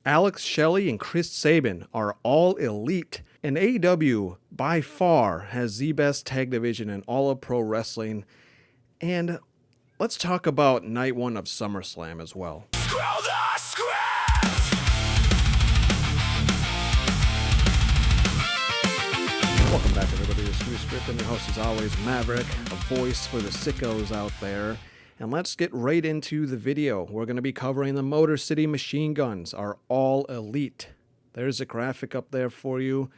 Alex Shelley and Chris Sabin are all elite, and AEW by far has the best tag division in all of pro wrestling. And let's talk about night one of SummerSlam as well. Welcome back, everybody, to Screw Script. I'm your host, as always, Maverick, a voice for the sickos out there. And let's get right into the video. We're going to be covering the Motor City Machine Guns are all elite. There's a graphic up there for you.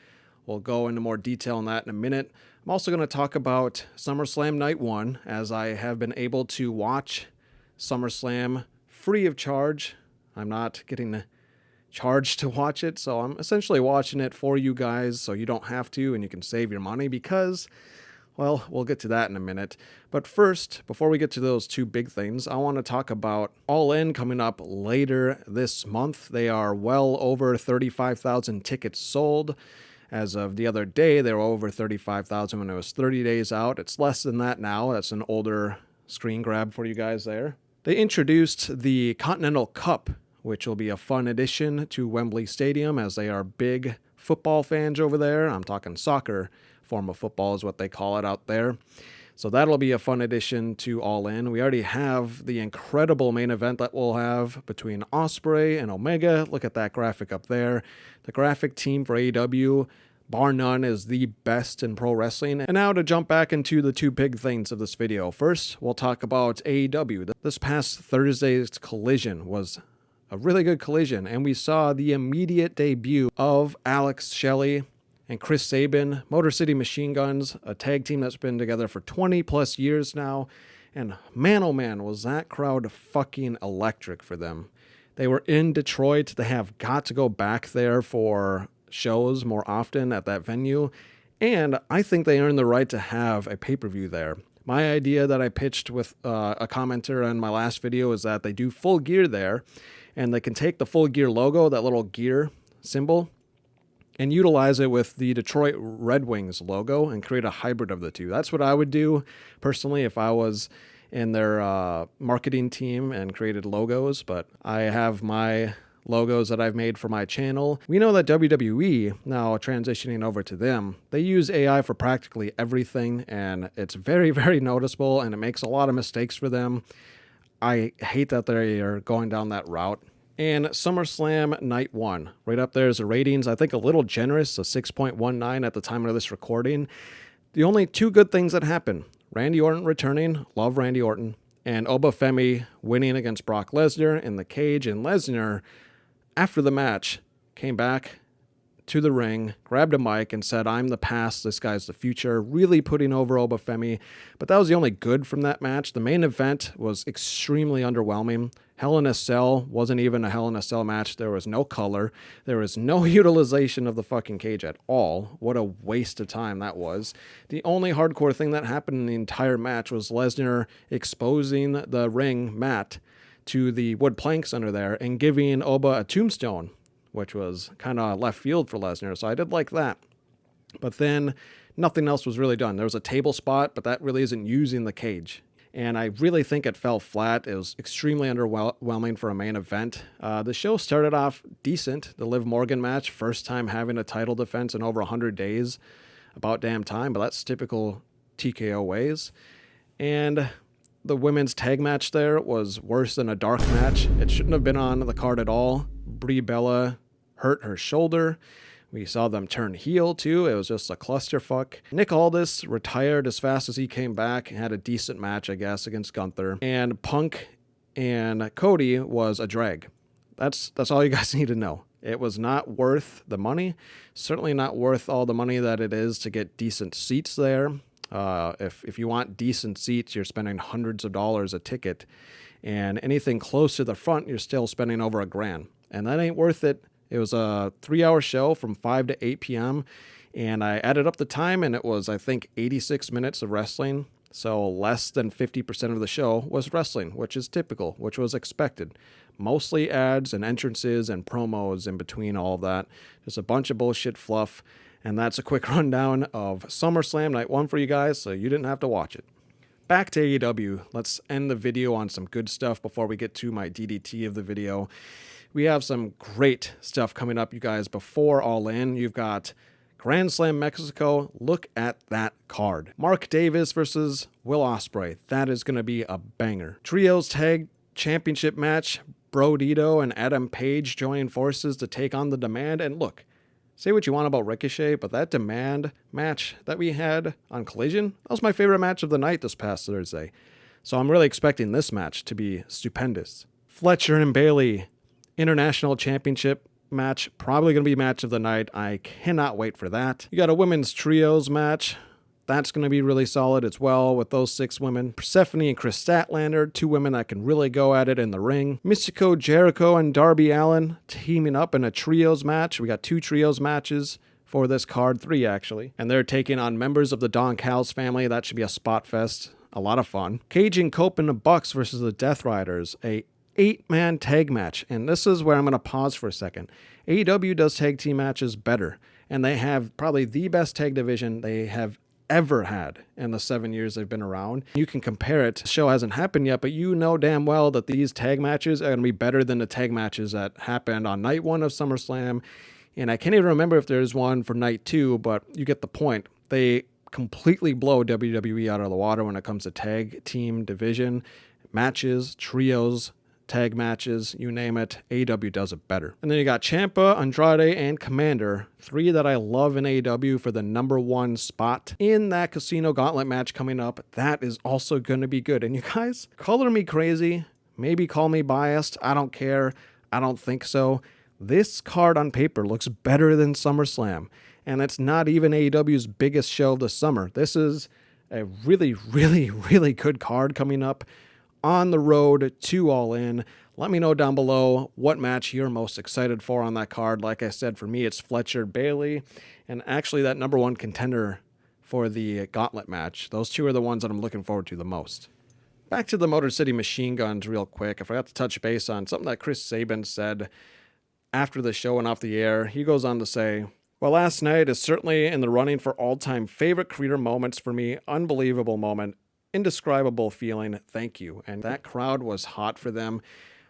We'll go into more detail on that in a minute. I'm also going to talk about SummerSlam Night 1, as I have been able to watch SummerSlam free of charge. I'm not getting charged to watch it, so I'm essentially watching it for you guys so you don't have to and you can save your money because, well, we'll get to that in a minute. But first, before we get to those two big things, I want to talk about All In coming up later this month. They are well over 35,000 tickets sold. As of the other day, they were over 35,000 when it was 30 days out. It's less than that now. That's an older screen grab for you guys there. They introduced the Continental Cup, which will be a fun addition to Wembley Stadium, as they are big football fans over there. I'm talking soccer form of football is what they call it out there. So that'll be a fun addition to All In. We already have the incredible main event that we'll have between Ospreay and Omega. Look at that graphic up there. The graphic team for AEW, bar none, is the best in pro wrestling. And now to jump back into the two big things of this video. First, we'll talk about AEW. This past Thursday's Collision was a really good collision, and we saw the immediate debut of Alex Shelley and Chris Sabin, Motor City Machine Guns, a tag team that's been together for 20 plus years now. And man, oh man, was that crowd fucking electric for them. They were in Detroit. They have got to go back there for shows more often at that venue. And I think they earned the right to have a pay-per-view there. My idea that I pitched with a commenter on my last video is that they do Full Gear there, and they can take the Full Gear logo, that little gear symbol, and utilize it with the Detroit Red Wings logo and create a hybrid of the two. That's what I would do personally if I was in their marketing team and created logos, but I have my logos that I've made for my channel. We know that WWE, now transitioning over to them, they use AI for practically everything, and it's very, very noticeable, and it makes a lot of mistakes for them. I hate that they are going down that route. And SummerSlam Night 1, right up there is the ratings. I think a little generous, a 6.19 at the time of this recording. The only two good things that happened: Randy Orton returning, love Randy Orton, and Obafemi winning against Brock Lesnar in the cage. And Lesnar, after the match, came back to the ring, grabbed a mic, and said, "I'm the past, this guy's the future," really putting over Obafemi. But that was the only good from that match. The main event was extremely underwhelming. Hell in a Cell wasn't even a Hell in a Cell match. There was no color. There was no utilization of the fucking cage at all. What a waste of time that was. The only hardcore thing that happened in the entire match was Lesnar exposing the ring mat to the wood planks under there and giving Oba a tombstone, which was kind of left field for Lesnar, so I did like that. But then nothing else was really done. There was a table spot, but that really isn't using the cage. And I really think it fell flat. It was extremely underwhelming for a main event. The show started off decent. The Liv Morgan match, first time having a title defense in over 100 days. About damn time, but that's typical TKO ways. And the women's tag match there was worse than a dark match. It shouldn't have been on the card at all. Brie Bella hurt her shoulder. We saw them turn heel too. It was just a clusterfuck. Nick Aldis retired as fast as he came back and had a decent match, I guess, against Gunther. And Punk and Cody was a drag. That's all you guys need to know. It was not worth the money. Certainly not worth all the money that it is to get decent seats there. If you want decent seats, you're spending hundreds of dollars a ticket. And anything close to the front, you're still spending over $1,000. And that ain't worth it. It was a 3-hour show from 5 to 8 p.m. And I added up the time, and it was, I think, 86 minutes of wrestling. So less than 50% of the show was wrestling, which is typical, which was expected. Mostly ads and entrances and promos in between all of that. Just a bunch of bullshit fluff. And that's a quick rundown of SummerSlam Night 1 for you guys, so you didn't have to watch it. Back to AEW. Let's end the video on some good stuff before we get to my DDT of the video. We have some great stuff coming up, you guys, before All In. You've got Grand Slam Mexico. Look at that card. Mark Davis versus Will Ospreay. That is going to be a banger. Trios Tag Championship match. Brodito and Adam Page joining forces to take on The Demand. And look, say what you want about Ricochet, but that Demand match that we had on Collision, that was my favorite match of the night this past Thursday. So I'm really expecting this match to be stupendous. Fletcher and Bayley International Championship match, probably going to be match of the night. I cannot wait for that. You got a women's trios match. That's going to be really solid as well with those 6 women. Persephone and Chris Statlander, 2 women that can really go at it in the ring. Mystico, Jericho, and Darby Allin teaming up in a trios match. We got 2 trios matches for this card, 3 actually. And they're taking on members of the Don Callis family. That should be a spot fest. A lot of fun. Cage and Cope and the Bucks versus the Death Riders. A 8-man tag match. And this is where I'm going to pause for a second. AEW does tag team matches better. And they have probably the best tag division they have ever had in the 7 years they've been around. You can compare it. The show hasn't happened yet, but you know damn well that these tag matches are going to be better than the tag matches that happened on night 1 of SummerSlam. And I can't even remember if there's one for night 2, but you get the point. They completely blow WWE out of the water when it comes to tag team division matches, trios, tag matches, you name it. AEW does it better. And then you got Ciampa, Andrade, and Commander, 3 that I love in AEW for the number 1 spot in that Casino Gauntlet match coming up. That is also going to be good. And you guys, color me crazy, maybe call me biased. I don't care. I don't think so. This card on paper looks better than SummerSlam. And it's not even AEW's biggest show of the summer. This is a really, really, really good card coming up on the road to All In. Let me know down below what match you're most excited for on that card. Like I said, for me, it's Fletcher Bayley, and actually that number 1 contender for the Gauntlet match. Those 2 are the ones that I'm looking forward to the most. Back to the Motor City Machine Guns real quick. I forgot to touch base on something that Chris Sabin said after the show and off the air. He goes on to say, well, last night is certainly in the running for all-time favorite career moments for me. Unbelievable moment. Indescribable feeling. Thank you. And that crowd was hot for them.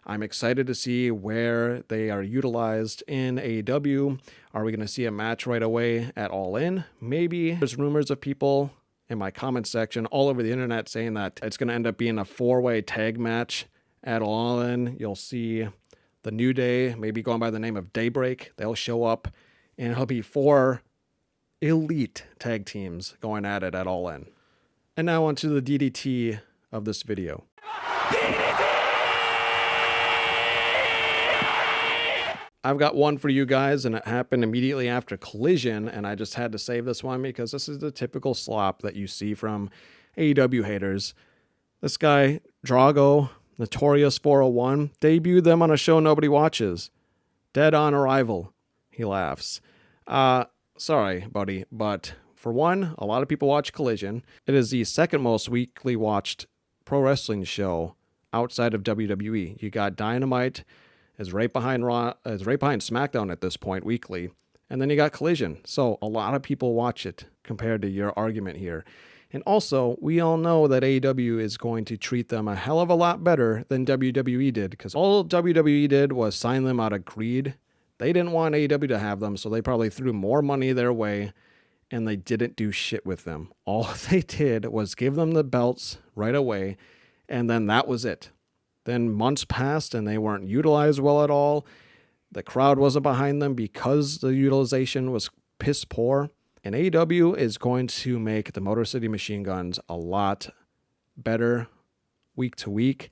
I'm excited to see where they are utilized in AEW. Are we going to see a match right away at All In? Maybe. There's rumors of people in my comment section all over the internet saying that it's going to end up being a 4-way tag match at All In. You'll see the New Day, maybe going by the name of Daybreak. They'll show up, and it'll be 4 elite tag teams going at it at All In. And now onto the DDT of this video. I've got one for you guys, and it happened immediately after Collision, and I just had to save this one because this is the typical slop that you see from AEW haters. This guy, Drago, Notorious 401, debuted them on a show nobody watches. Dead on arrival. He laughs. Sorry, buddy, but for one, a lot of people watch Collision. It is the 2nd most weekly watched pro wrestling show outside of WWE. You got Dynamite is right behind Raw, is right behind SmackDown at this point weekly, and then you got Collision. So a lot of people watch it compared to your argument here. And also, we all know that AEW is going to treat them a hell of a lot better than WWE did, because all WWE did was sign them out of greed. They didn't want AEW to have them, so they probably threw more money their way, and they didn't do shit with them. All they did was give them the belts right away, and then that was it. Then months passed, and they weren't utilized well at all. The crowd wasn't behind them because the utilization was piss poor. And AEW is going to make the Motor City Machine Guns a lot better week to week.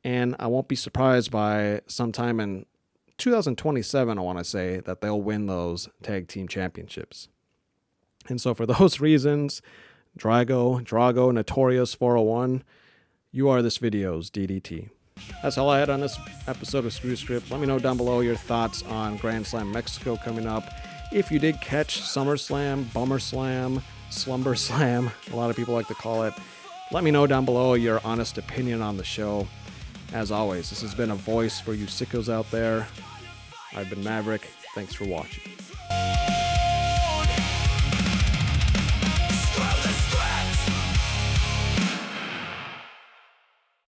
And I won't be surprised by sometime in 2027, I want to say, that they'll win those tag team championships. And so for those reasons, Drago, Notorious 401, you are this video's DDT. That's all I had on this episode of Screw Script. Let me know down below your thoughts on Grand Slam Mexico coming up. If you did catch SummerSlam, Bummer Slam, Slumber Slam, a lot of people like to call it, let me know down below your honest opinion on the show. As always, this has been a voice for you sickos out there. I've been Maverick. Thanks for watching.